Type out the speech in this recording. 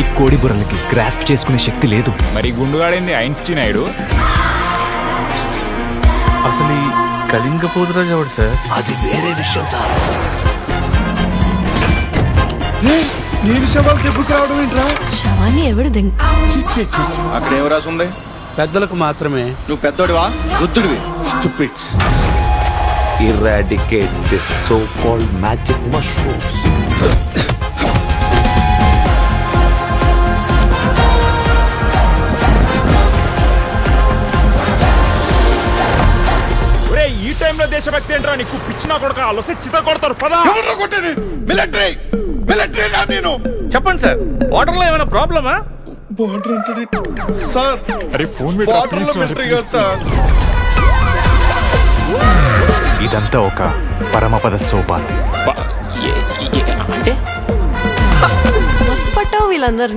ఈ కోడి బుర్రలకి గ్రాస్ప్ చేసుకునే శక్తి లేదు. మరి గుండుగాడింది ఐన్స్టీన్ అయ్యాడు. అసలు ఈ కళింగ పోతురాజు ఎవడు సార్? అది వేరే విషయం సార్. నేను శవాలు దెబ్బకి రావడం ఏంట్రా? శవాన్ని ఎవడు అక్కడ ఏం రాసి ఉంది? పెద్దలకు మాత్రమే. నువ్వు పెద్దోడివా వృద్ధుడివి? Stupids. Eradicate this so-called magic mushrooms. ఈ టైంలో దేశభక్తి ఏంట్రా నీకు? పిచ్చినా కొడుకు వాళ్ళు వస్తే చిత్త కొడతారు. పదా మిలిటరీ మిలిటరీ రా నేను. చెప్పండి సార్, బార్డర్ లో ఏమైనా ప్రాబ్లమా? బార్డర్ అంటే సార్, అరే ఫోన్ బార్డర్ లో మిలిటరీ కదా సార్. ఇదంతా ఒక పరమపద సోపానం. మస్తు పట్టావు వీళ్ళందరినీ.